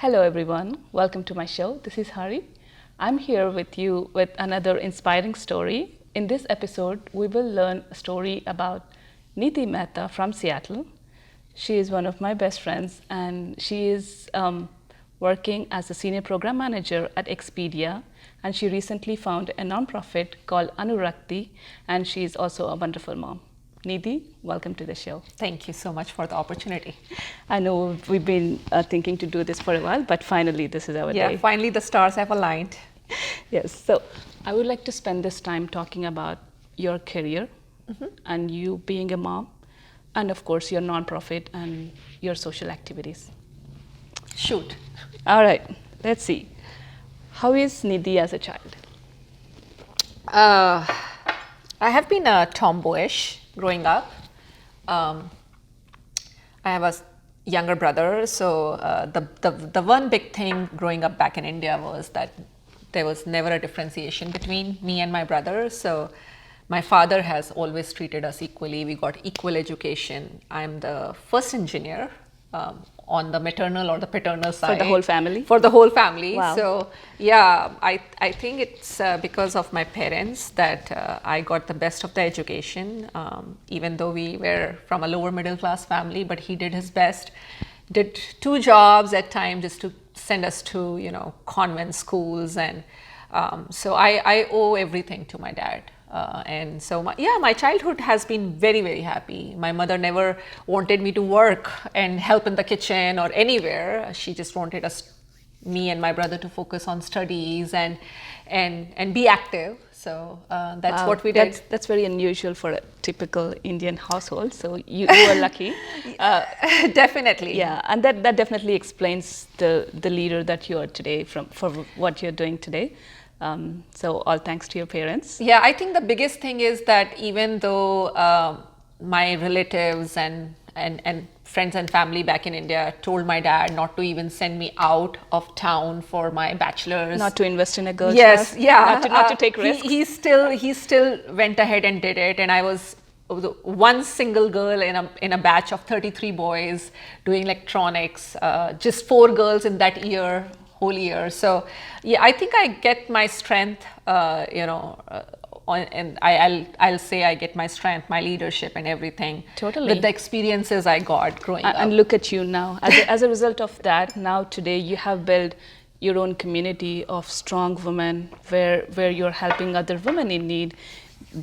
Hello everyone, welcome to my show. This is Hari. I'm here with you with another inspiring story. In this episode, we will learn a story about Nidhi Mehta from Seattle. She is one of my best friends and she is working as a senior program manager at Expedia, and she recently found a nonprofit called Anurakti, and she is also a wonderful mom. Nidhi, welcome to the show. Thank you so much for the opportunity. I know we've been thinking to do this for a while, but finally this is our day. Yeah, finally the stars have aligned. Yes, so I would like to spend this time talking about your career and you being a mom, and of course your nonprofit and your social activities. Shoot. All right, let's see. How is Nidhi as a child? I have been tomboyish growing up. I have a younger brother, so the one big thing growing up back in India was that there was never a differentiation between me and my brother. So my father has always treated us equally. We got equal education. I'm the first engineer on the maternal or the paternal side. For the whole family? For the whole family. Wow. So yeah, I think it's because of my parents that I got the best of the education, even though we were from a lower middle class family, but he did his best, did 2 jobs at time just to send us to, convent schools. And so I owe everything to my dad. And so my childhood has been very, very happy. My mother never wanted me to work and help in the kitchen or anywhere. She just wanted me and my brother to focus on studies and be active. So that's what we did. That's very unusual for a typical Indian household. So you were lucky. Definitely. Yeah, and that definitely explains the leader that you are today for what you're doing today. So all thanks to your parents. Yeah, I think the biggest thing is that even though my relatives and friends and family back in India told my dad not to even send me out of town for my bachelor's, not to invest in a girl's yes, class, yeah, not to take risks. He still went ahead and did it, and I was the one single girl in a batch of 33 boys doing electronics, just 4 girls in that whole year. So yeah, I think I get my strength, and I'll say I get my strength, my leadership and everything Totally. with the experiences I got growing up. And look at you now. As a result of that, now today you have built your own community of strong women where you're helping other women in need,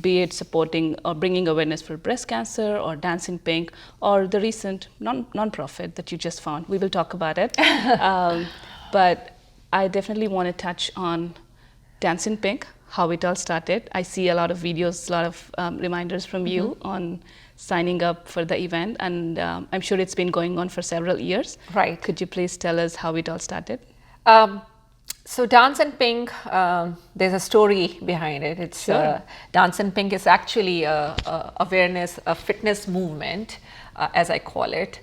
be it supporting or bringing awareness for breast cancer or Dance in Pink or the recent non-profit that you just found. We will talk about it. But I definitely want to touch on Dance in Pink, how it all started. I see a lot of videos, a lot of reminders from you on signing up for the event, and I'm sure it's been going on for several years. Right. Could you please tell us how it all started? So Dance in Pink, there's a story behind it. It's Sure. Dance in Pink is actually a awareness, a fitness movement, as I call it.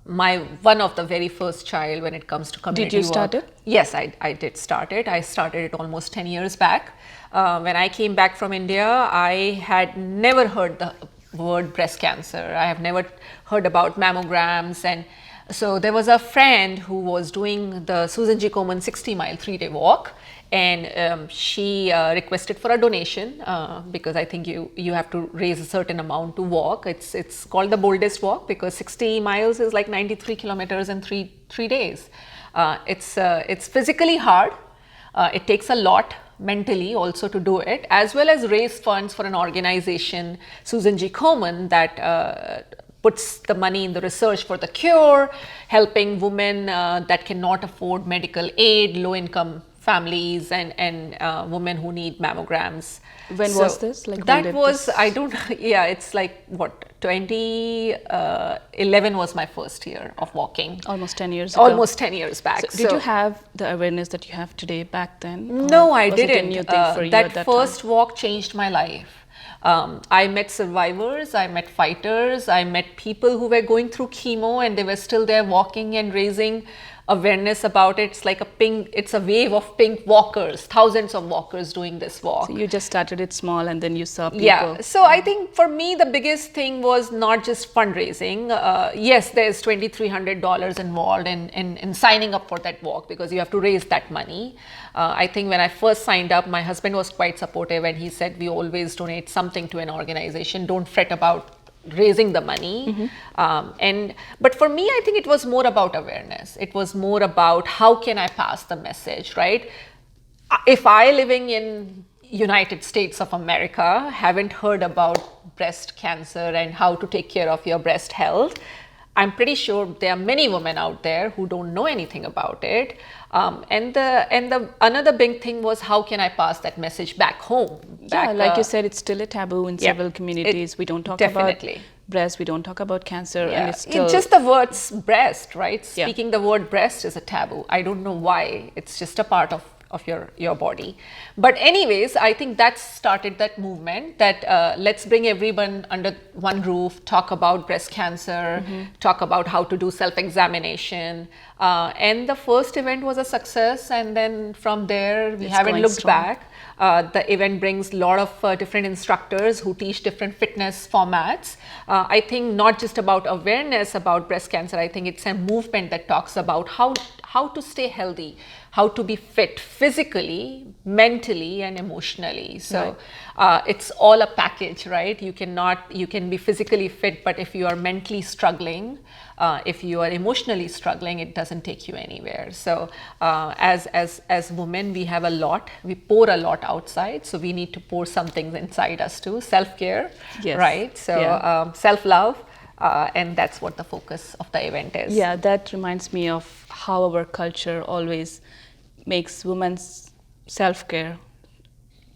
One of the very first child when it comes to community work. Did you start it? Yes, I did start it. I started it almost 10 years back. When I came back from India, I had never heard the word breast cancer. I have never heard about mammograms. And so there was a friend who was doing the Susan G. Komen 60-mile 3-day walk. And she requested for a donation because I think you have to raise a certain amount to walk. It's called the boldest walk because 60 miles is like 93 kilometers in three days. It's physically hard. It takes a lot mentally also to do it, as well as raise funds for an organization, Susan G. Komen, that puts the money in the research for the cure, helping women that cannot afford medical aid, low-income families and women who need mammograms. When was this? Like, when that did was, this- I don't, yeah, it's like what, 2011 was my first year of walking. Almost 10 years ago. Almost 10 years back. So did you have the awareness that you have today back then? No, Or I was it a didn't. new thing for you That at that first time? walk changed my life. I met survivors, I met fighters, I met people who were going through chemo and they were still there walking and raising awareness about it. It's like it's a wave of pink walkers, thousands of walkers doing this walk. So you just started it small and then you saw people. Yeah, so I think for me the biggest thing was not just fundraising. Yes, there's $2,300 involved in signing up for that walk because you have to raise that money. I think when I first signed up, my husband was quite supportive and he said, we always donate something to an organization, don't fret about raising the money. But for me, I think it was more about awareness. It was more about how can I pass the message, right? If I, living in United States of America, haven't heard about breast cancer and how to take care of your breast health, I'm pretty sure there are many women out there who don't know anything about it. Another big thing was how can I pass that message back home? Yeah, like you said, it's still a taboo in several communities. We don't talk definitely. about breast, we don't talk about cancer, Yeah. and it's still... just the words breast, right? Yeah. Speaking the word breast is a taboo. I don't know why. It's just a part of your body. But anyways, I think that started that movement that let's bring everyone under one roof, talk about breast cancer, talk about how to do self-examination. And the first event was a success. And then from there, we haven't looked back. The event brings a lot of different instructors who teach different fitness formats. I think not just about awareness about breast cancer, I think it's a movement that talks about how to stay healthy, how to be fit physically, mentally, and emotionally. So it's all a package, right? You can be physically fit, but if you are mentally struggling, if you are emotionally struggling, it doesn't take you anywhere. So as women, we have a lot, we pour a lot outside, so we need to pour something inside us too. Self-care, right? So self-love. And that's what the focus of the event is. Yeah, that reminds me of how our culture always makes women's self-care,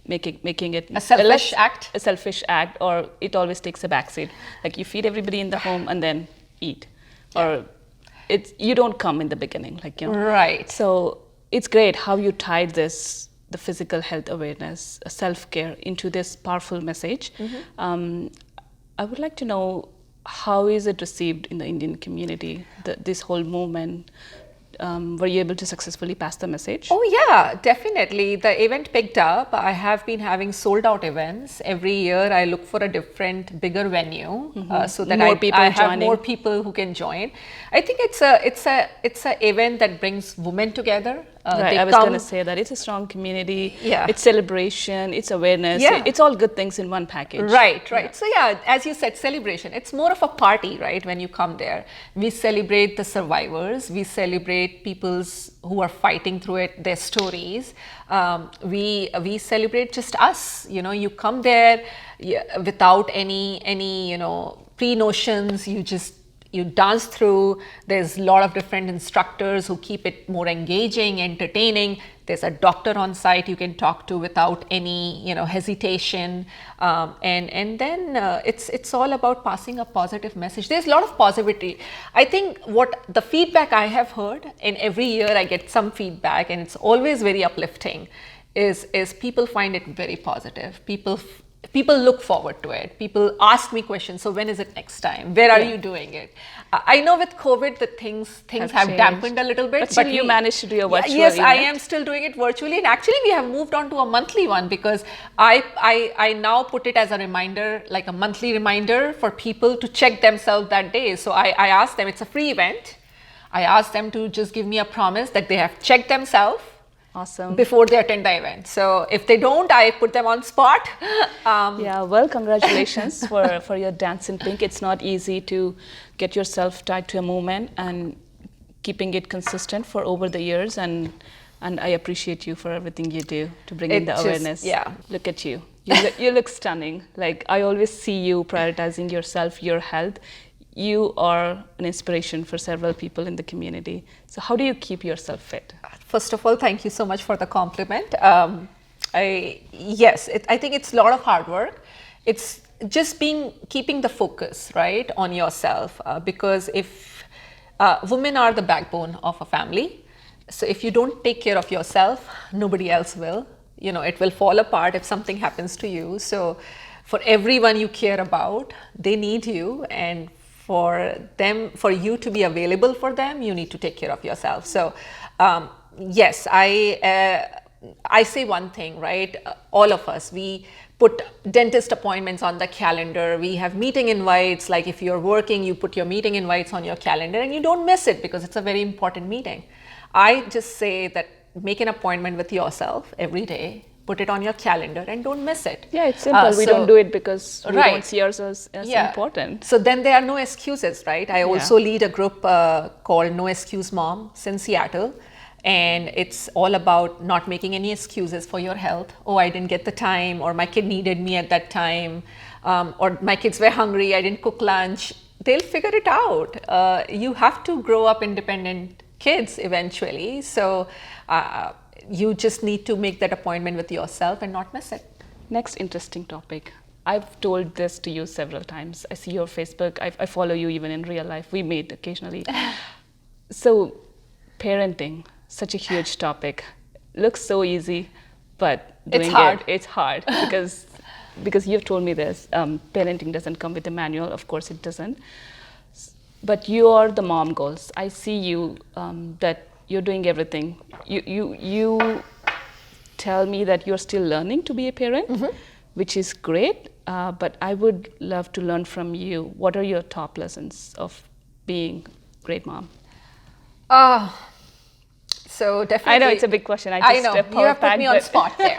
making it a selfish act. A selfish act, or it always takes a backseat. Like you feed everybody in the home and then eat, or you don't come in the beginning, like Right. So it's great how you tied the physical health awareness, self-care into this powerful message. I would like to know, how is it received in the Indian community, this whole movement? Were you able to successfully pass the message? Oh yeah, definitely. The event picked up. I have been having sold out events. Every year I look for a different, bigger venue so that I have more people who can join. I think it's a event that brings women together. Right, I was going to say that it's a strong community. Yeah. It's celebration, it's awareness. Yeah. It's all good things in one package. Right. So yeah, as you said, celebration. It's more of a party, right? When you come there, we celebrate the survivors. We celebrate people who are fighting through it, their stories. We celebrate just us. You come there without any pre-notions. You dance through. There's a lot of different instructors who keep it more engaging, entertaining. There's a doctor on site you can talk to without any hesitation, and then it's all about passing a positive message. There's a lot of positivity. I think what the feedback I have heard, and every year I get some feedback, and it's always very uplifting, is people find it very positive. People look forward to it. People ask me questions. So when is it next time? Where are you doing it? I know with COVID, the things have dampened a little bit. But still you managed to do a virtual Yes, event. I am still doing it virtually. And actually, we have moved on to a monthly one because I now put it as a reminder, like a monthly reminder for people to check themselves that day. So I asked them, it's a free event. I asked them to just give me a promise that they have checked themselves. Awesome. Before they attend the event. So if they don't, I put them on spot. Yeah, well, congratulations for your Dance in Pink. It's not easy to get yourself tied to a movement and keeping it consistent for over the years. And I appreciate you for everything you do to bring in the awareness. Yeah. Look at you. You look stunning. Like I always see you prioritizing yourself, your health. you are an inspiration for several people in the community. So how do you keep yourself fit? First of all, thank you so much for the compliment. I think it's a lot of hard work. It's just keeping the focus, right, on yourself, because if women are the backbone of a family, so if you don't take care of yourself, nobody else will. You know, it will fall apart if something happens to you. So for everyone you care about, they need you, and for you to be available for them, you need to take care of yourself. So yes, I say one thing, right? All of us, we put dentist appointments on the calendar. We have meeting invites. Like if you're working, you put your meeting invites on your calendar and you don't miss it because it's a very important meeting. I just say that make an appointment with yourself every day, put it on your calendar and don't miss it. Yeah, it's simple. We don't do it because we don't see ourselves as important. So then there are no excuses, right? I also lead a group called No Excuse Moms in Seattle. And it's all about not making any excuses for your health. Oh, I didn't get the time, or my kid needed me at that time, or my kids were hungry, I didn't cook lunch. They'll figure it out. You have to grow up independent kids eventually. So you just need to make that appointment with yourself and not miss it. Next interesting topic. I've told this to you several times. I see your Facebook. I follow you even in real life. We meet occasionally. So parenting, such a huge topic. Looks so easy, but doing it's hard because you've told me this. Parenting doesn't come with a manual. Of course it doesn't. But you are the mom goals. I see you that you're doing everything. You tell me that you're still learning to be a parent, which is great. But I would love to learn from you. What are your top lessons of being a great mom? So definitely, I know it's a big question. I know you have put me on spot there.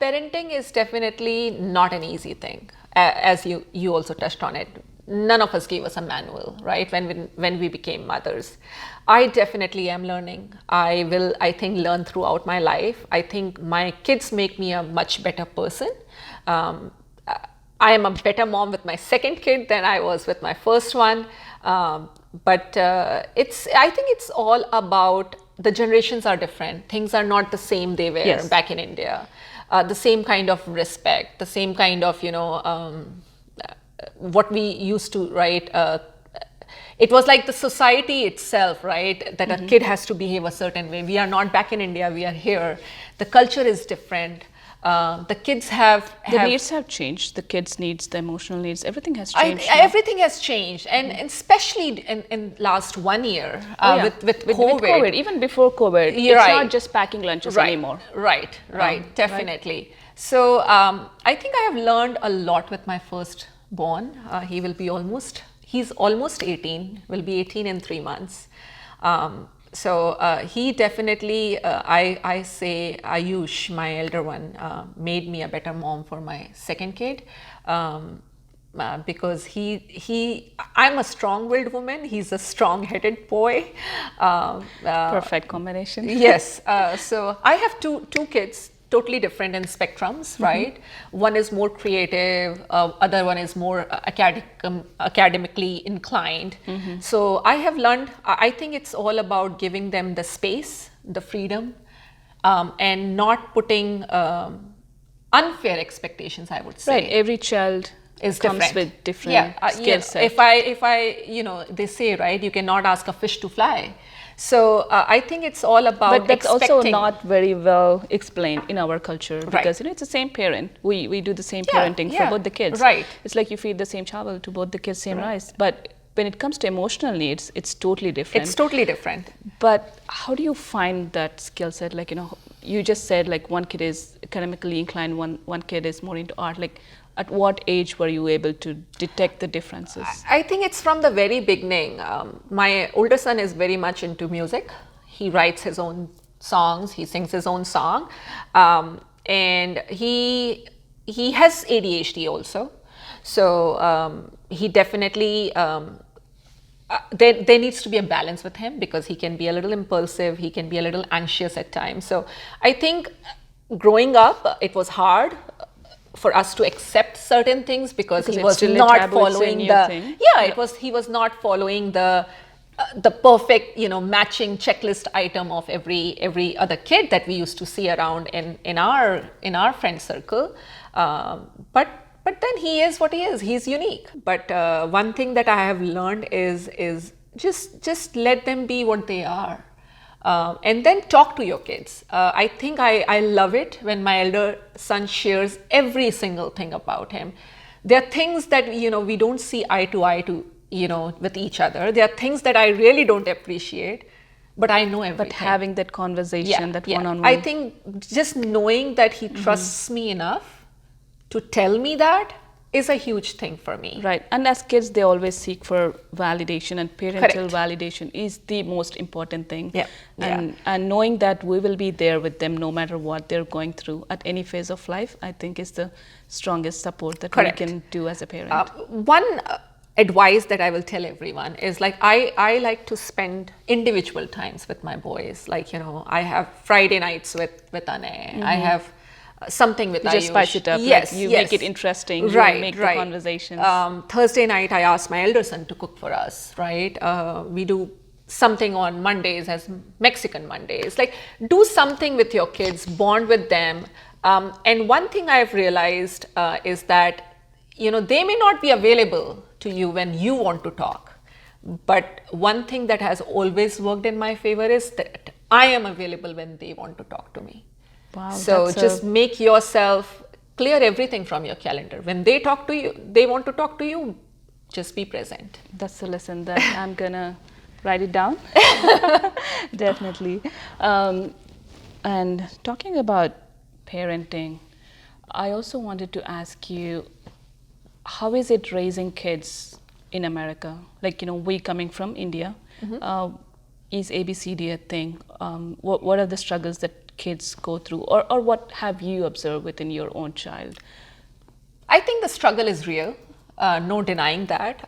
Parenting is definitely not an easy thing, as you also touched on it. None of us gave us a manual, right? When we became mothers, I definitely am learning. I will, I think, learn throughout my life. I think my kids make me a much better person. I am a better mom with my second kid than I was with my first one. But I think it's all about the generations are different. Things are not the same they were back in India. The same kind of respect, the same kind of, what we used to, right? It was like the society itself, right? That a kid has to behave a certain way. We are not back in India, we are here. The culture is different. The kids have the needs have changed. The kids' needs, the emotional needs, everything has changed. Everything has changed, and especially in last 1 year with COVID. Even before COVID, it's not just packing lunches anymore. Right, definitely. Right. So I think I have learned a lot with my firstborn. He's almost 18. Will be 18 in 3 months. So he definitely, I say Ayush, my elder one, made me a better mom for my second kid, because I'm a strong-willed woman. He's a strong-headed boy. Perfect combination. Yes. So I have two kids, totally different in spectrums, right? One is more creative, other one is more academically inclined. So I have learned, I think it's all about giving them the space, the freedom, and not putting unfair expectations, I would say. Right, every child comes with different skill sets. If I, they say, right, you cannot ask a fish to fly. So I think it's all about But that's also not very well explained in our culture, because it's the same parent. We do the same parenting for both the kids. Right. It's like you feed the same chawal to both the kids, same rice. But when it comes to emotional needs, it's totally different. It's totally different. But how do you find that skill set? Like, you just said like one kid is academically inclined, one kid is more into art. Like, at what age were you able to detect the differences? I think it's from the very beginning. My older son is very much into music. He writes his own songs. He sings his own song. And he has ADHD also. So he definitely, there needs to be a balance with him, because he can be a little impulsive. He can be a little anxious at times. So I think growing up, it was hard for us to accept certain things because he it's was still a not taboo, it's a following new the thing. he was not following the perfect matching checklist item of every other kid that we used to see around in our friend circle. But then he is what he is. He's unique. But one thing that I have learned is just let them be what they are. And then talk to your kids. I think I love it when my elder son shares every single thing about him. There are things that we don't see eye to eye to with each other. There are things that I really don't appreciate, but I know everything. But having that conversation, that one-on-one. I think just knowing that he trusts me enough to tell me that is a huge thing for me. Right. And as kids, they always seek for validation, and parental validation is the most important thing. And knowing that we will be there with them no matter what they're going through at any phase of life, I think is the strongest support that we can do as a parent. One advice that I will tell everyone is like I like to spend individual times with my boys. Like, I have Friday nights with Ane. I have something with Ayush. Just spice it up. Yes, you make it interesting. Right, you make the conversations. Thursday night, I ask my elder son to cook for us. Right, we do something on Mondays as Mexican Mondays. Like, do something with your kids, bond with them. And one thing I've realized is that they may not be available to you when you want to talk. But one thing that has always worked in my favor is that I am available when they want to talk to me. Wow, so just make yourself clear everything from your calendar. When they talk to you, they want to talk to you, just be present. That's a lesson that I'm gonna write it down. Definitely. And talking about parenting, I also wanted to ask you, how is it raising kids in America? Like, we coming from India, is ABCD a thing? What are the struggles that kids go through, or what have you observed within your own child? I think the struggle is real, no denying that.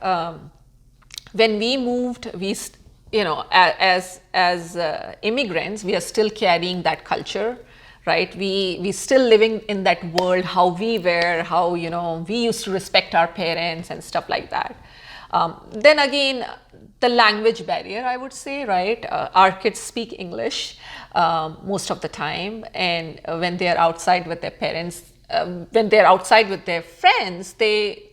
When we moved, as immigrants, we are still carrying that culture, right? We still living in that world, how we were, how we used to respect our parents and stuff like that. Then again, the language barrier, I would say, right? Our kids speak English most of the time, and when they are outside with their parents, when they're outside with their friends, the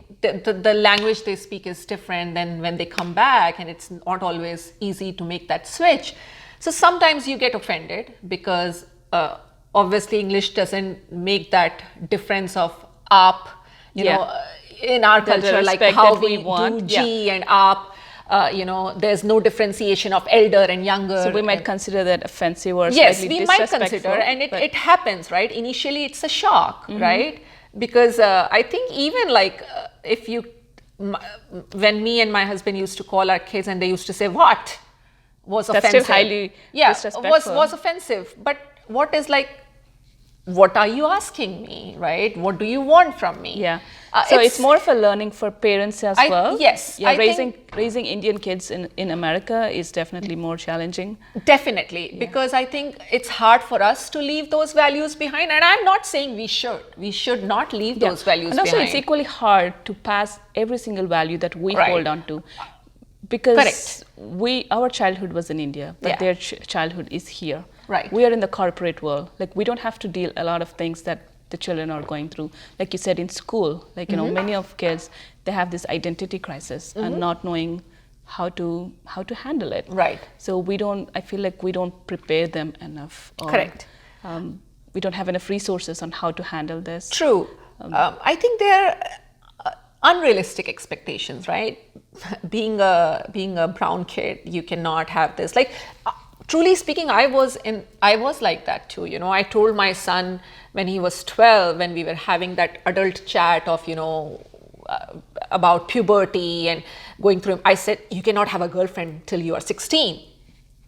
language they speak is different than when they come back, and it's not always easy to make that switch. So sometimes you get offended because obviously English doesn't make that difference of aap, in our culture, like how we do G and aap. There's no differentiation of elder and younger. So we might consider that offensive or yes, slightly we might disrespectful. Consider, and it happens, right? Initially, it's a shock, right? Because I think even like when me and my husband used to call our kids and they used to say, "What?" was That's offensive. still highly disrespectful. Was offensive. But what is like, what are you asking me, right? What do you want from me? Yeah. So it's more of a learning for parents as well. Yes. Yeah, raising Indian kids in America is definitely more challenging. Definitely, because I think it's hard for us to leave those values behind. And I'm not saying we should. We should not leave those values and also behind. It's equally hard to pass every single value that we hold on to. Because our childhood was in India, but their childhood is here. Right. We are in the corporate world. Like, we don't have to deal a lot of things that the children are going through. Like you said, in school, like, many of kids, they have this identity crisis and not knowing how to handle it. Right. So I feel like we don't prepare them enough. Correct. We don't have enough resources on how to handle this. True. I think there are unrealistic expectations, right? Being a brown kid, you cannot have this. Like, truly speaking, I was like that too. I told my son when he was 12, when we were having that adult chat of, about puberty and going through, I said, you cannot have a girlfriend till you are 16.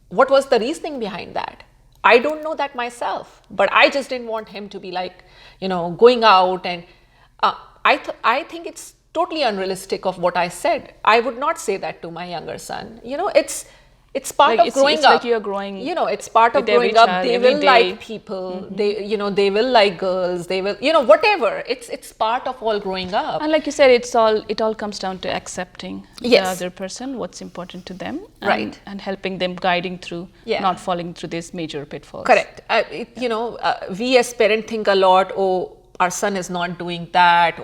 What was the reasoning behind that? I don't know that myself, but I just didn't want him to be like, going out. And I think it's totally unrealistic of what I said. I would not say that to my younger son. it's part Like of growing it's up. like you're growing It's part of with every growing up. child, They every will day. like people. They will like girls. They will, whatever. It's part of all growing up. And like you said, it all comes down to accepting the Yes. other person, what's important to them, Right. and helping them, guiding through, Yeah. not falling through these major pitfalls. Correct. We as parents think a lot. Oh, our son is not doing that,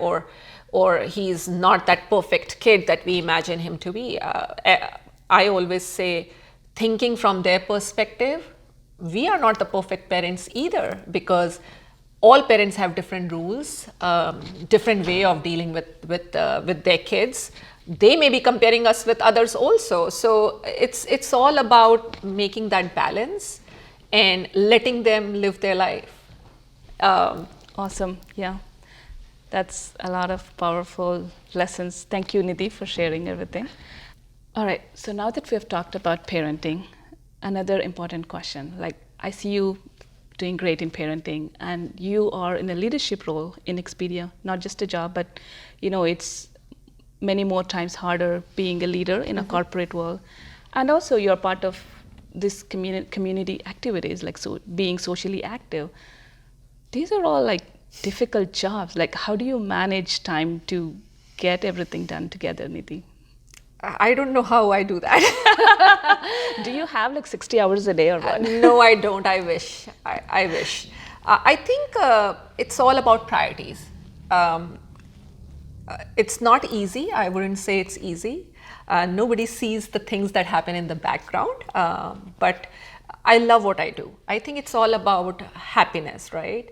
or he's not that perfect kid that we imagine him to be. I always say, thinking from their perspective, we are not the perfect parents either, because all parents have different rules, different way of dealing with their kids. They may be comparing us with others also. So it's all about making that balance and letting them live their life. Awesome. Yeah. That's a lot of powerful lessons. Thank you, Nidhi, for sharing everything. All right. So now that we have talked about parenting, another important question. Like, I see you doing great in parenting, and you are in a leadership role in Expedia, not just a job, but it's many more times harder being a leader in a corporate world. And also you're part of this community activities, like being socially active. These are all like difficult jobs. Like, how do you manage time to get everything done together, Nidhi? I don't know how I do that. Do you have like 60 hours a day or what? No, I don't. I wish. I wish. I think it's all about priorities. It's not easy. I wouldn't say it's easy. Nobody sees the things that happen in the background, but I love what I do. I think it's all about happiness, right?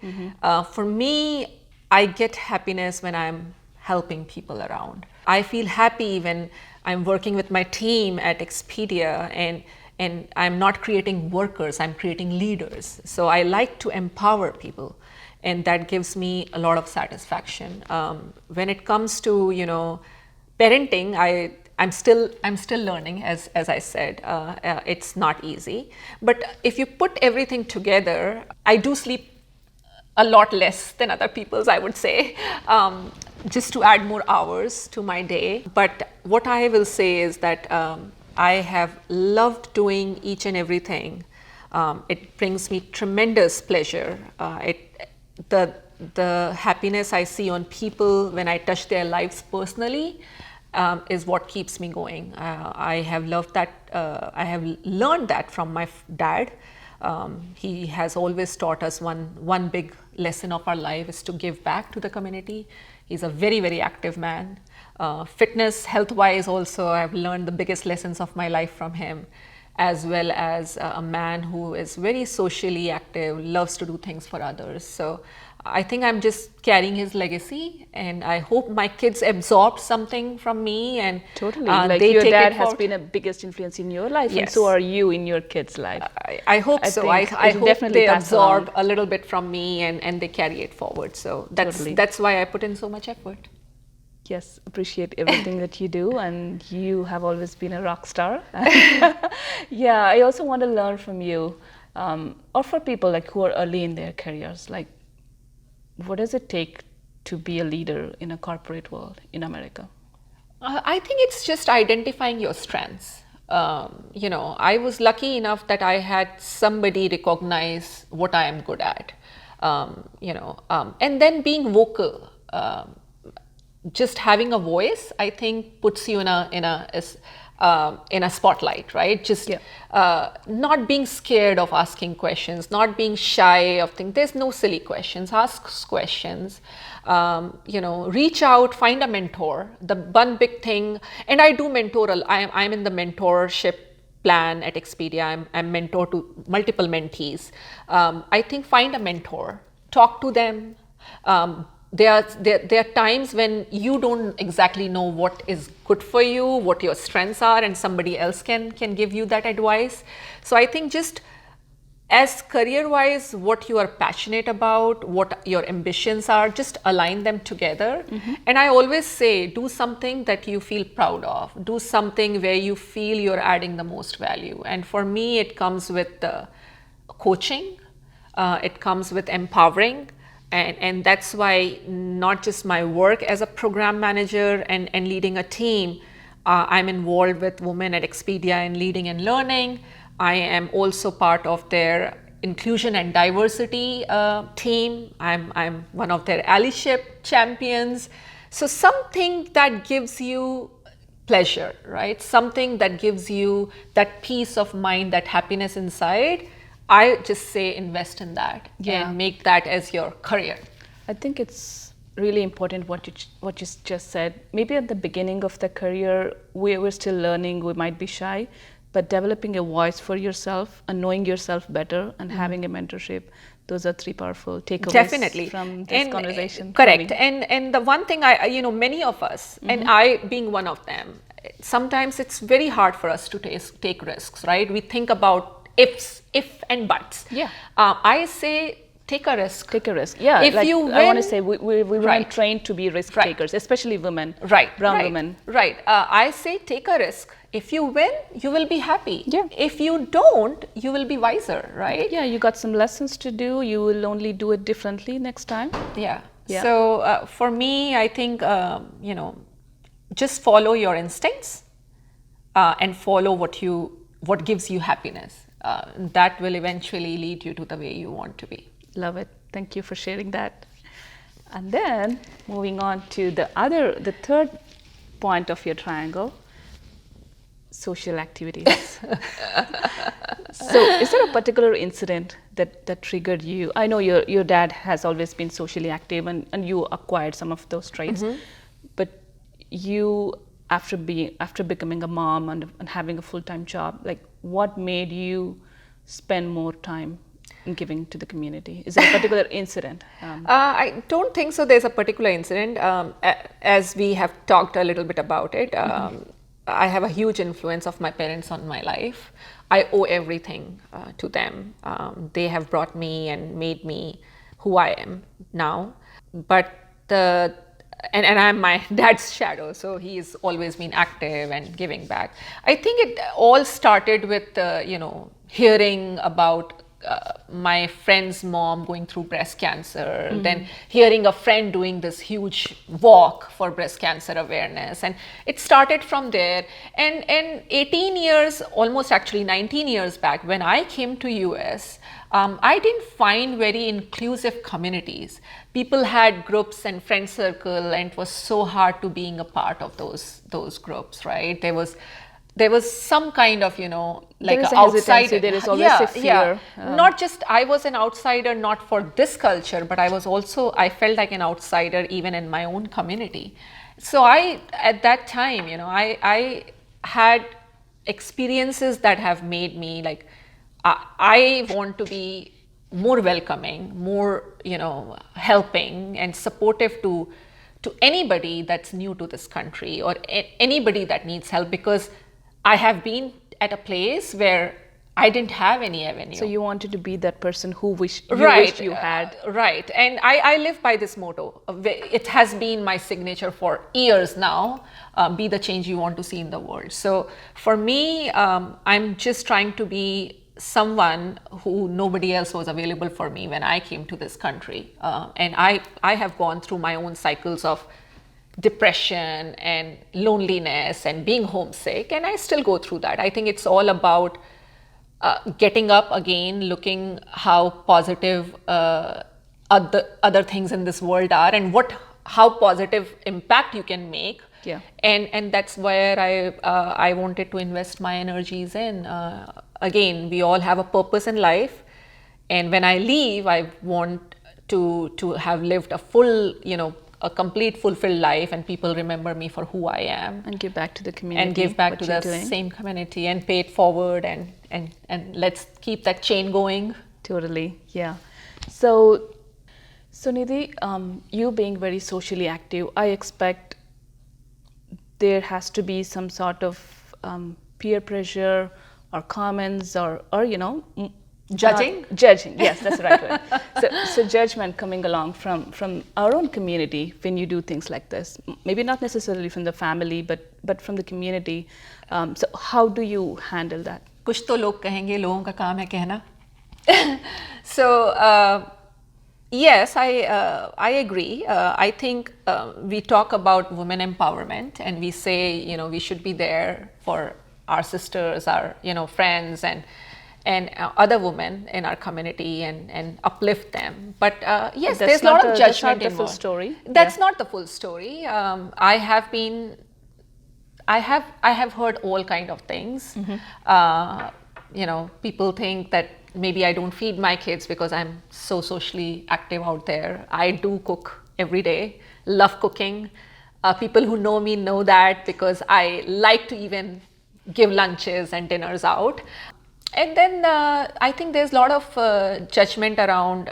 For me, I get happiness when I'm helping people around. I feel happy when I'm working with my team at Expedia, and I'm not creating workers, I'm creating leaders. So I like to empower people, and that gives me a lot of satisfaction. When it comes to parenting, I'm still learning, as I said. It's not easy, but if you put everything together, I do sleep a lot less than other people's, I would say, just to add more hours to my day. But what I will say is that I have loved doing each and everything. It brings me tremendous pleasure. The happiness I see on people when I touch their lives personally is what keeps me going. I have loved that. I have learned that from my dad. He has always taught us one big lesson of our life is to give back to the community. He's a very, very active man. Fitness, health-wise also, I've learned the biggest lessons of my life from him, as well as a man who is very socially active, loves to do things for others. So I think I'm just carrying his legacy, and I hope my kids absorb something from me. And Totally. Like they your take dad it has forward. been a biggest influence in your life, and Yes. so are you in your kids' life. I hope so. I think it'll hope definitely they pass absorb along. a little bit from me, and they carry it forward. So Totally. that's why I put in so much effort. Yes, appreciate everything that you do, and you have always been a rock star. Yeah, I also want to learn from you, or for people like who are early in their careers, like what does it take to be a leader in a corporate world in America? I think it's just identifying your strengths. I was lucky enough that I had somebody recognize what I am good at, and then being vocal. Just having a voice, I think, puts you in a spotlight, right? Just not being scared of asking questions, not being shy of things. There's no silly questions. Ask questions. Reach out, find a mentor. The one big thing, and I do mentor. I'm in the mentorship plan at Expedia. I'm mentor to multiple mentees. I think find a mentor, talk to them. There are times when you don't exactly know what is good for you, what your strengths are, and somebody else can give you that advice. So I think just as career-wise, what you are passionate about, what your ambitions are, just align them together. And I always say, do something that you feel proud of. Do something where you feel you're adding the most value. And for me, it comes with coaching. It comes with empowering. And that's why not just my work as a program manager and leading a team, I'm involved with women at Expedia in leading and learning. I am also part of their inclusion and diversity team. I'm one of their allyship champions. So something that gives you pleasure, right? Something that gives you that peace of mind, that happiness inside. I just say invest in that and make that as your career. I think it's really important what you just said. Maybe at the beginning of the career, we're still learning, we might be shy, but developing a voice for yourself and knowing yourself better and having a mentorship, those are three powerful takeaways from this conversation. Correct. And the one thing many of us, and I being one of them, sometimes it's very hard for us to take risks, right? We think about if and buts. Yeah. I say take a risk. Take a risk. Yeah. If you win, I want to say we weren't trained to be risk takers, especially women. Brown women. Right. I say take a risk. If you win, you will be happy. Yeah. If you don't, you will be wiser, right? Yeah. You got some lessons to do. You will only do it differently next time. Yeah. So for me, I think just follow your instincts and follow what gives you happiness. That will eventually lead you to the way you want to be. Love it. Thank you for sharing that. And then moving on to the third point of your triangle, social activities. So is there a particular incident that triggered you? I know your dad has always been socially active and you acquired some of those traits, but you, after becoming a mom and having a full-time job, like what made you spend more time in giving to the community? Is there a particular incident? I don't think so. There's a particular incident. As we have talked a little bit about it, I have a huge influence of my parents on my life. I owe everything to them. They have brought me and made me who I am now. But and I'm my dad's shadow, so he's always been active and giving back. I think it all started with hearing about my friend's mom going through breast cancer, then hearing a friend doing this huge walk for breast cancer awareness, and it started from there. And 18 years, almost actually 19 years back, when I came to US, I didn't find very inclusive communities. People had groups and friend circle, and it was so hard to being a part of those groups, right? There was some kind of, like an outsider. There is always a fear. Not just I was an outsider, not for this culture, but I felt like an outsider even in my own community. So at that time, I had experiences that have made me like, I want to be more welcoming, more, helping and supportive to anybody that's new to this country or anybody that needs help, because I have been at a place where I didn't have any avenue. So you wanted to be that person who wished you had. Right. And I live by this motto. It has been my signature for years now. Be the change you want to see in the world. So for me, I'm just trying to be someone who nobody else was available for me when I came to this country. And I have gone through my own cycles of depression and loneliness and being homesick, and I still go through that. I think it's all about getting up again, looking how positive other things in this world are, and how positive impact you can make. Yeah. And that's where I wanted to invest my energies in. Again, we all have a purpose in life, and when I leave, I want to have lived a full, a complete fulfilled life, and people remember me for who I am, and give back to the community, and give back to the same community and pay it forward, and let's keep that chain going. Totally. Yeah. So Nidhi, you being very socially active, I expect there has to be some sort of peer pressure or comments or Judging? Judging, yes, that's the right word. So judgment coming along from our own community when you do things like this. Maybe not necessarily from the family, but from the community. So how do you handle that? कुछ तो लोग कहेंगे, लोगों का काम है कहना. So Yes, I agree. I think we talk about women empowerment, and we say, we should be there for our sisters, our friends, and other women in our community, and uplift them. But yes, That's there's a lot of that's judgment not the full involved. story. That's not the full story. I have heard all kind of things. People think that maybe I don't feed my kids because I'm so socially active out there. I do cook every day, love cooking. People who know me know that because I like to even give lunches and dinners out. And then I think there's a lot of judgment around,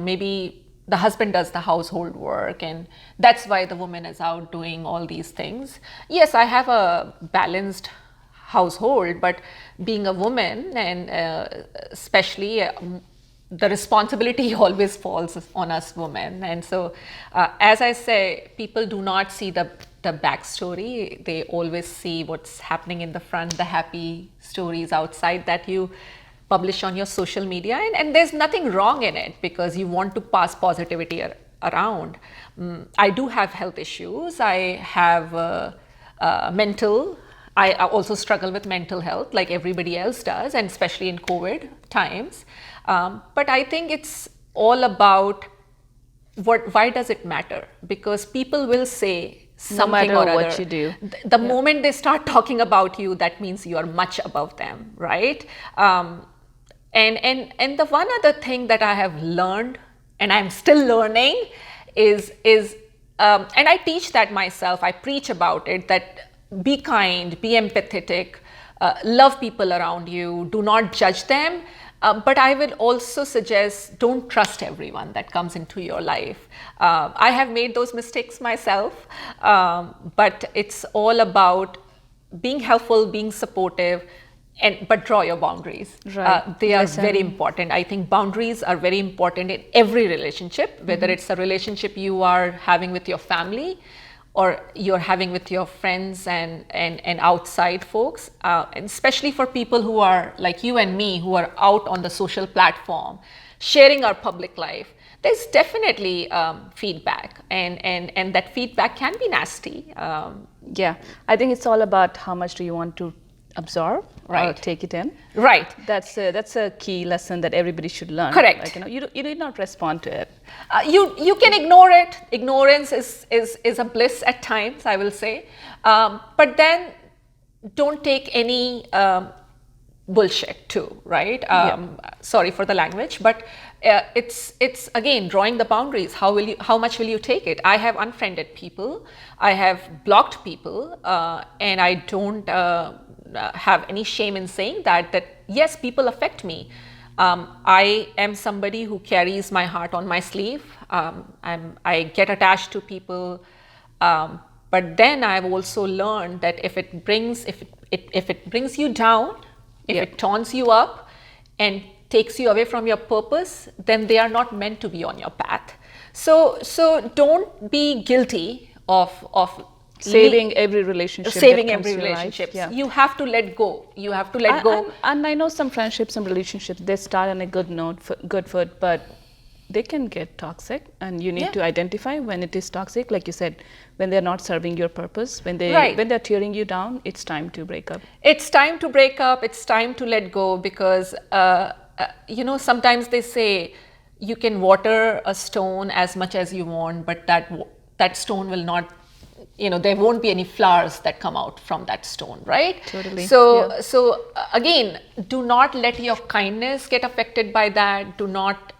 maybe the husband does the household work and that's why the woman is out doing all these things. Yes, I have a balanced household, but being a woman and especially the responsibility always falls on us women. And so, as I say, people do not see the backstory. They always see what's happening in the front, the happy stories outside that you publish on your social media. And there's nothing wrong in it because you want to pass positivity around. I do have health issues. I have I also struggle with mental health like everybody else does, and especially in COVID times. But I think it's all about why does it matter? Because people will say something matter or other. what you do. The moment they start talking about you, that means you are much above them, right? And the one other thing that I have learned, and I'm still learning, is and I teach that myself. I preach about it, that be kind, be empathetic, love people around you, do not judge them. But I will also suggest don't trust everyone that comes into your life. I have made those mistakes myself, but it's all about being helpful, being supportive, but draw your boundaries. Right. They are very important. I think boundaries are very important in every relationship, whether it's a relationship you are having with your family, or you're having with your friends and outside folks, and especially for people who are like you and me, who are out on the social platform, sharing our public life. There's definitely feedback, and that feedback can be nasty. Yeah, I think it's all about how much do you want to absorb or Right. take it in. Right. That's a key lesson that everybody should learn. Correct. Like, you need not respond to it. You can ignore it. Ignorance is a bliss at times, I will say. But then don't take any bullshit too, right? Sorry for the language, but it's again drawing the boundaries. How much will you take it? I have unfriended people, I have blocked people, and I don't have any shame in saying that yes, people affect me. I am somebody who carries my heart on my sleeve. I get attached to people, but then I've also learned that if it brings you down, if it taunts you up and takes you away from your purpose, then they are not meant to be on your path. So don't be guilty of Saving every relationship. saving every relationship. Yeah. You have to let go. You have to let go. And I know some friendships and relationships, they start on a good note, good foot, but they can get toxic, and you need to identify when it is toxic. Like you said, when they're not serving your purpose, when they're tearing you down, it's time to break up. It's time to break up. It's time to let go, because sometimes they say you can water a stone as much as you want, but that stone will not, there won't be any flowers that come out from that stone, right? Totally. So again, do not let your kindness get affected by that. Do not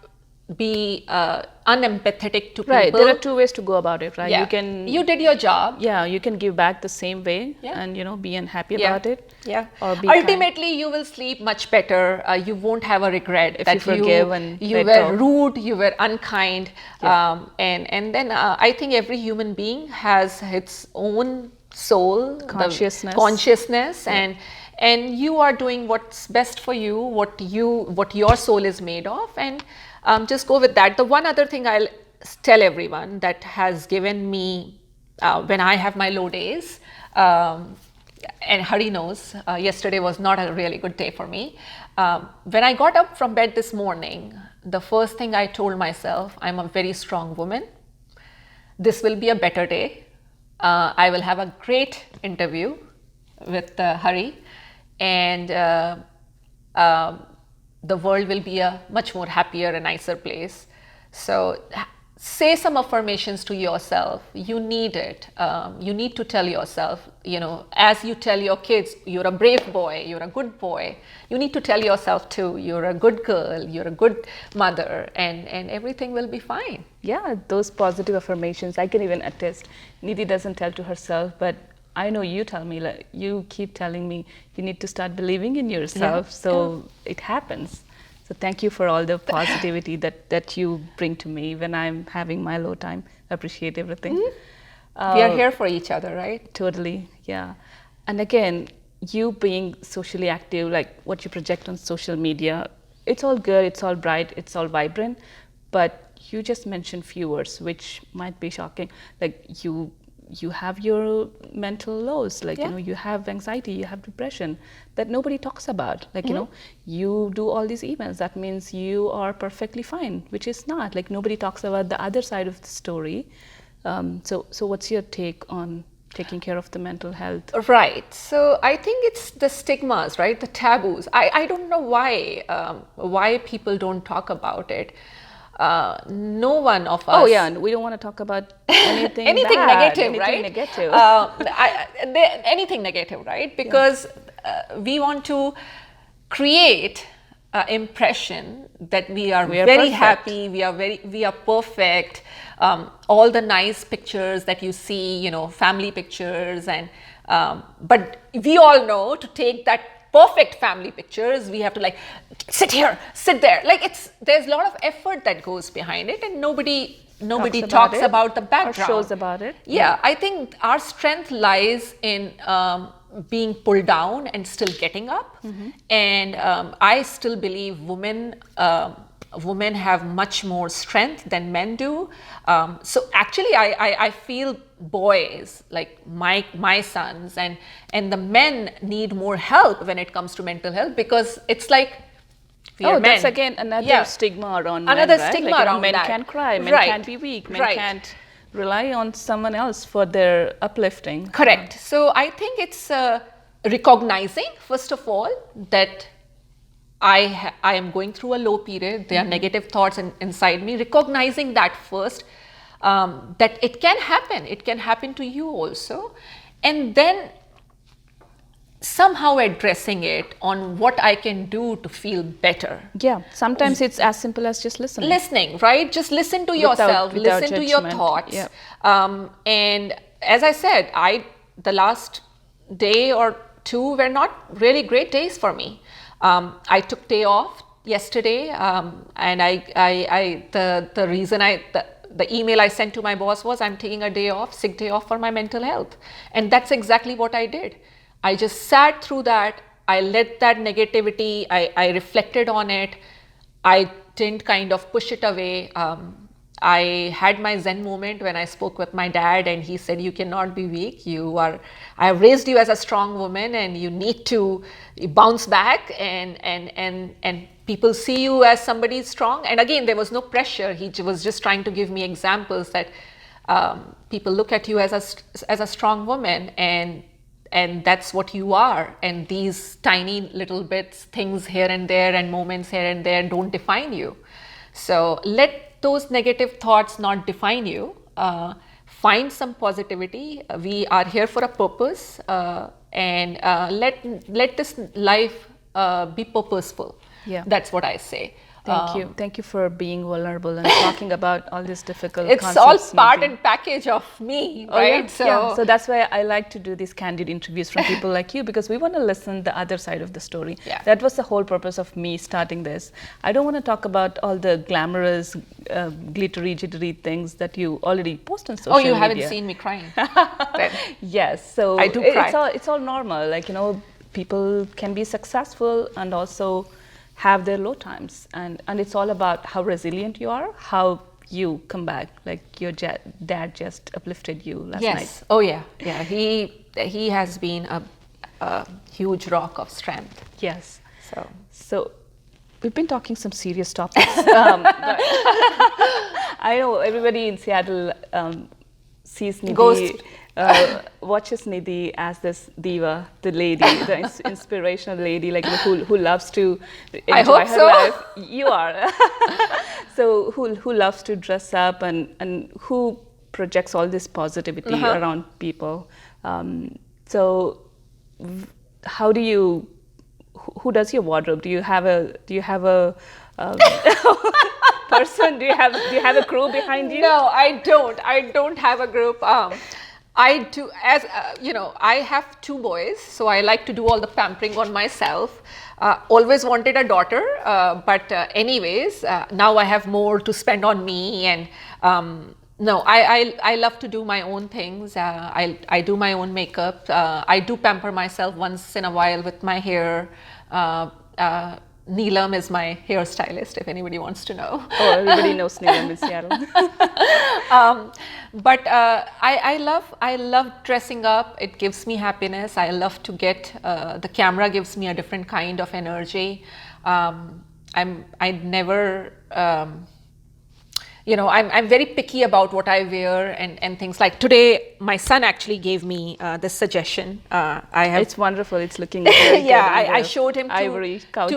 be unempathetic to people. Right. There are two ways to go about it, right? Yeah. You did your job. Yeah, you can give back the same way, and be unhappy about it. Yeah. Or be ultimately, you will sleep much better. You won't have a regret if that you forgive and you let were go. rude, you were unkind, and then I think every human being has its own soul, consciousness, and you are doing what's best for you, what your soul is made of, and just go with that. The one other thing I'll tell everyone that has given me, when I have my low days, and Hari knows, yesterday was not a really good day for me. When I got up from bed this morning, the first thing I told myself, I'm a very strong woman. This will be a better day. I will have a great interview with Hari, and the world will be a much more happier and nicer place. So say some affirmations to yourself. You need it. You need to tell yourself, as you tell your kids, you're a brave boy, you're a good boy. You need to tell yourself too, you're a good girl, you're a good mother, and everything will be fine. Yeah, those positive affirmations, I can even attest. Nidhi doesn't tell to herself, but I know you tell me, like, you keep telling me you need to start believing in yourself, so it happens. So thank you for all the positivity that you bring to me when I'm having my low time. I appreciate everything. We are here for each other, right? Totally, yeah. And again, you being socially active, like what you project on social media, it's all good, it's all bright, it's all vibrant, but you just mentioned few words which might be shocking. Like you have your mental lows, like you have anxiety, you have depression that nobody talks about. Like you do all these emails, that means you are perfectly fine, which is not. Like nobody talks about the other side of the story. So what's your take on taking care of the mental health? Right. So I think it's the stigmas, right? The taboos. I don't know why people don't talk about it. No one of us. Oh yeah, we don't want to talk about anything negative, right? Negative. Anything negative, right? Because we want to create an impression that we are very perfect. happy, we are perfect. All the nice pictures that you see, family pictures, and but we all know to take that perfect family pictures, we have to like sit here, sit there. Like there's a lot of effort that goes behind it, and nobody talks about the background or shows about it. Yeah, I think our strength lies in being pulled down and still getting up. And I still believe women have much more strength than men do. So actually, I feel boys, like my sons and the men, need more help when it comes to mental health, because it's like that's again another stigma around men, right? Stigma like, around men that. can't cry, men can't be weak, men can't rely on someone else for their uplifting. Correct. So I think it's recognizing, first of all, that I am going through a low period. There are negative thoughts inside me. Recognizing that first, that it can happen. It can happen to you also. And then somehow addressing it on what I can do to feel better. Yeah, sometimes it's as simple as just listening. Listening, right? Just listen to yourself, without listen to your judgment. thoughts. Yeah. And as I said, the last day or two were not really great days for me. I took day off yesterday, and the reason the email I sent to my boss was, I'm taking a day off, sick day off for my mental health. And that's exactly what I did. I just sat through that. I let that negativity, I reflected on it. I didn't kind of push it away. I had my Zen moment when I spoke with my dad, and he said, you cannot be weak. I have raised you as a strong woman, and you need to bounce back, and people see you as somebody strong. And again, there was no pressure. He was just trying to give me examples that people look at you as a strong woman, and that's what you are. And these tiny little bits, things here and there, and moments here and there don't define you. So let those negative thoughts not define you. Find some positivity. We are here for a purpose, and let this life be purposeful. Yeah. That's what I say. Thank you for being vulnerable and talking about all these difficult it's concepts. All part and package of me, right? So that's why I like to do these candid interviews from people like you, because we want to listen the other side of the story. Yeah. That was the whole purpose of me starting this. I don't want to talk about all the glamorous, glittery, jittery things that you already post on social media. Oh, you haven't seen me crying. Yes, so I do cry. It's all normal. Like, people can be successful and also have their low times, and it's all about how resilient you are, how you come back. Like your dad just uplifted you last night. Yes. Oh yeah. He has been a huge rock of strength. Yes. So we've been talking some serious topics. But I know everybody in Seattle sees Nidhi, watches Nidhi as this diva, the lady, the inspirational lady, like who loves to I enjoy hope her so. life. You are. So who loves to dress up and who projects all this positivity around people. So how do you? Who does your wardrobe? Do you have a person? Do you have a crew behind you? No, I don't. I don't have a group. I do, as you know, I have 2 boys, so I like to do all the pampering on myself. Always wanted a daughter, but anyways, now I have more to spend on me. And no, I love to do my own things. I do my own makeup. I do pamper myself once in a while with my hair. Neelam is my hairstylist, if anybody wants to know. Oh, everybody knows Neelam in Seattle. But I love dressing up. It gives me happiness. I love to get the camera gives me a different kind of energy. I never. I'm very picky about what I wear and things. Like today, my son actually gave me this suggestion. It's wonderful. It's looking very good. I showed him ivory couch.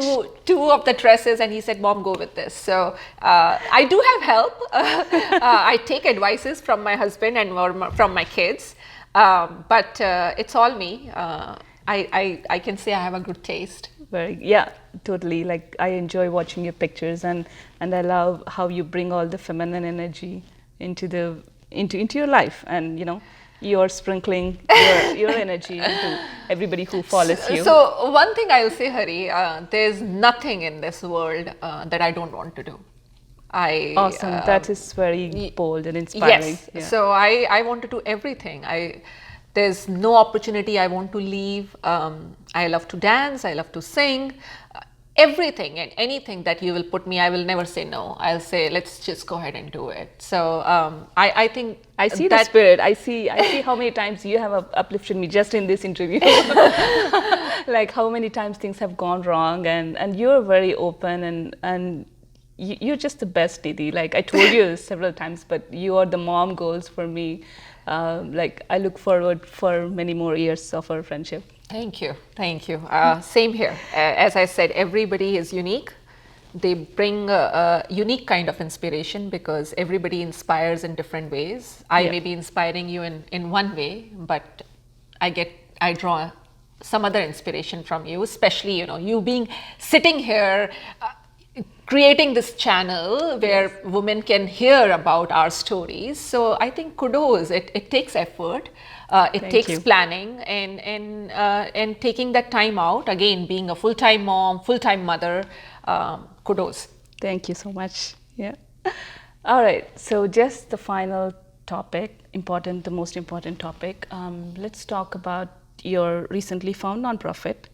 two of the dresses, and he said, "Mom, go with this." So I do have help. I take advices from my husband and from my kids, but it's all me. I can say I have a good taste. Yeah, totally. Like I enjoy watching your pictures, and I love how you bring all the feminine energy into your life, and you're sprinkling your energy into everybody who follows you. So one thing I'll say, Hari, there's nothing in this world that I don't want to do. Awesome. That is very bold and inspiring. Yes. Yeah. So I want to do everything. There's no opportunity I want to leave. I love to dance. I love to sing. Everything and anything that you will put me, I will never say no. I'll say, let's just go ahead and do it. So I think I see the spirit. I see how many times you have uplifted me just in this interview. Like how many times things have gone wrong, and you're very open and you're just the best, Nidhi. Like I told you several times, but you are the mom goals for me. Like I look forward for many more years of our friendship. Thank you. Same here. As I said, everybody is unique. They bring a unique kind of inspiration because everybody inspires in different ways. I may be inspiring you in one way, but I draw some other inspiration from you, especially you being sitting here. Creating this channel where women can hear about our stories. So I think kudos. It takes effort. It takes planning and taking that time out. Again, being a full-time mom, full-time mother. Kudos. Thank you so much. Yeah. All right. So just the final topic, the most important topic. Let's talk about your recently found nonprofit.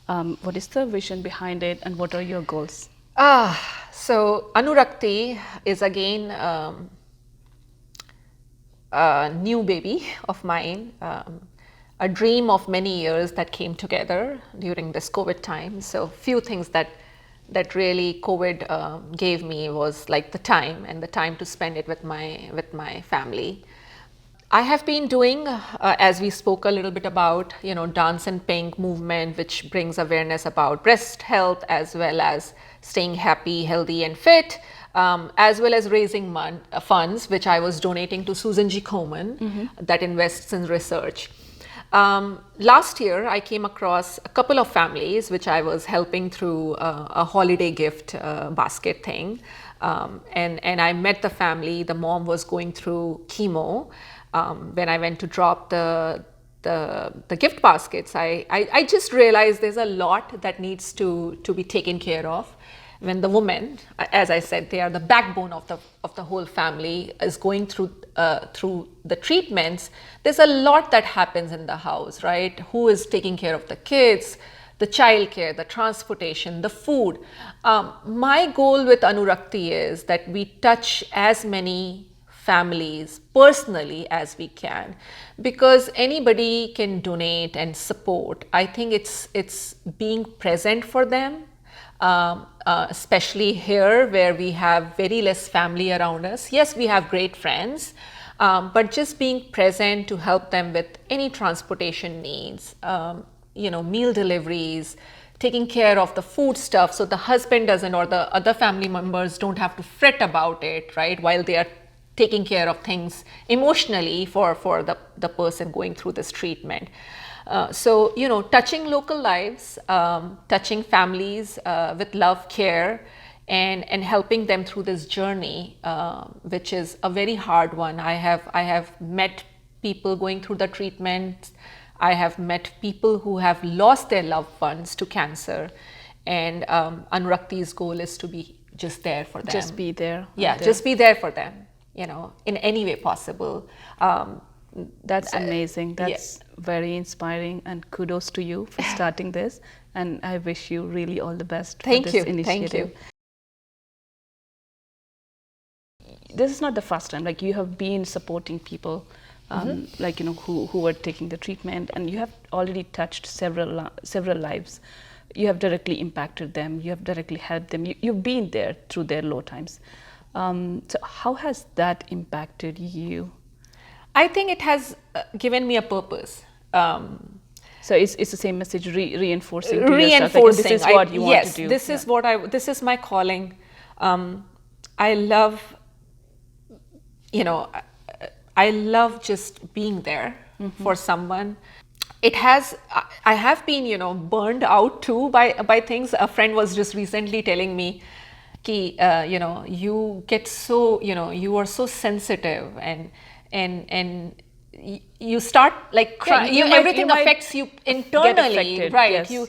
What is the vision behind it, and what are your goals? So Anurakti is again a new baby of mine, a dream of many years that came together during this COVID time. So few things that really COVID gave me was like the time to spend it with my family. I have been doing, as we spoke a little bit about, Dance in Pink movement, which brings awareness about breast health as well as staying happy, healthy and fit, as well as raising funds, which I was donating to Susan G. Komen, that invests in research. Last year, I came across a couple of families which I was helping through a holiday gift basket thing. And I met the family. The mom was going through chemo. When I went to drop the gift baskets, I just realized there's a lot that needs to be taken care of. When the woman, as I said, they are the backbone of the whole family, is going through the treatments, there's a lot that happens in the house, right? Who is taking care of the kids, the childcare, the transportation, the food. My goal with Anurakti is that we touch as many families personally as we can, because anybody can donate and support. I think it's being present for them. especially here where we have very less family around us. Yes, we have great friends, but just being present to help them with any transportation needs, meal deliveries, taking care of the food stuff so the husband doesn't or the other family members don't have to fret about it, right, while they are taking care of things emotionally for the person going through this treatment. So, touching local lives, touching families with love, care, and helping them through this journey, which is a very hard one. I have met people going through the treatment. I have met people who have lost their loved ones to cancer, and Anurakti's goal is to be just there for them. Just be there. Yeah, just be there for them, in any way possible. That's amazing. That's very inspiring, and kudos to you for starting this. And I wish you really all the best for this initiative. Thank you. This is not the first time. Like, you have been supporting people, who were taking the treatment, and you have already touched several lives. You have directly impacted them. You have directly helped them. You've been there through their low times. So how has that impacted you? I think it has given me a purpose. So it's the same message, reinforcing to yourself. Like, this is what you want to do. Yes, this is my calling. I love, I love just being there for someone. I have been, burned out too by things. A friend was just recently telling me, you get so, you are so sensitive and you start like crying. Everything affects you internally, right? Yes,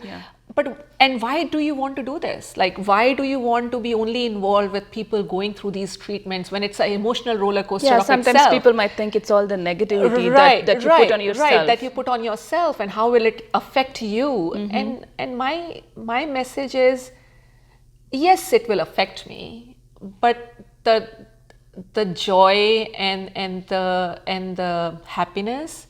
And why do you want to do this? Like, why do you want to be only involved with people going through these treatments when it's an emotional roller coaster of sometimes itself? People might think it's all the negativity that you put on yourself. Right, that you put on yourself, and how will it affect you? And my message is, yes, it will affect me, but the joy and the happiness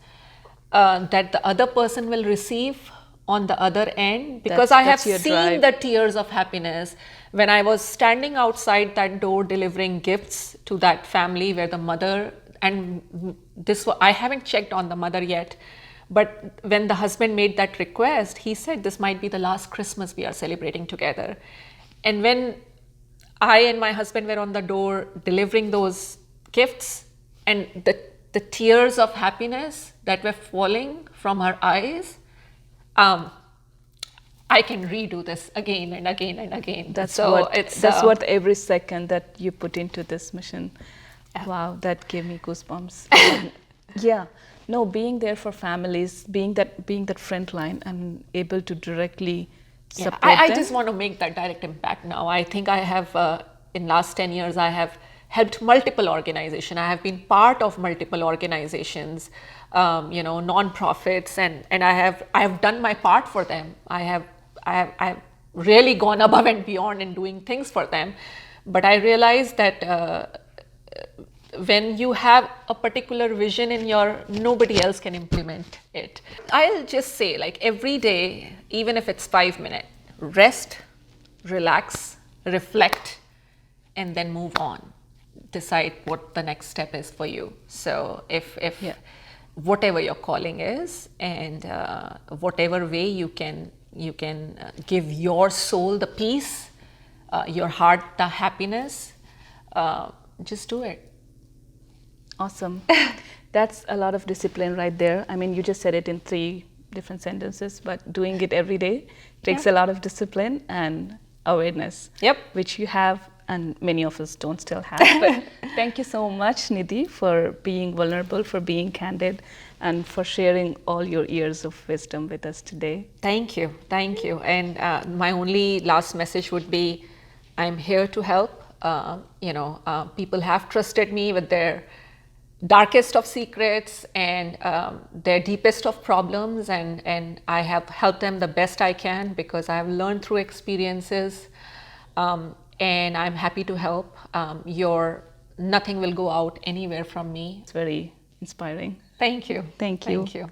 that the other person will receive on the other end, because I have seen the tears of happiness when I was standing outside that door delivering gifts to that family where the mother, and I haven't checked on the mother yet, but when the husband made that request, he said this might be the last Christmas we are celebrating together. And when I and my husband were on the door delivering those gifts, and the tears of happiness that were falling from her eyes, I can redo this again and again and again. That's what every second that you put into this mission. Wow, that gave me goosebumps. Being there for families, being that front line and able to directly support them. I just want to make that direct impact now. I think I have, in last 10 years, I have helped multiple organizations. I have been part of multiple organizations, non-profits, and I have done my part for them. I have really gone above and beyond in doing things for them. But I realized that when you have a particular vision nobody else can implement it. I'll just say, like, every day, even if it's 5 minutes, rest, relax, reflect, and then move on. Decide what the next step is for you. So if whatever your calling is, and whatever way you can give your soul the peace, your heart the happiness, just do it. Awesome. That's a lot of discipline right there. I mean, you just said it in 3 different sentences, but doing it every day takes a lot of discipline and awareness. Yep. Which you have, and many of us don't still have. But thank you so much, Nidhi, for being vulnerable, for being candid, and for sharing all your years of wisdom with us today. Thank you. And my only last message would be, I'm here to help. People have trusted me with their darkest of secrets and their deepest of problems, and I have helped them the best I can because I have learned through experiences, and I'm happy to help. Nothing will go out anywhere from me. It's very inspiring. Thank you. Thank you. Thank you.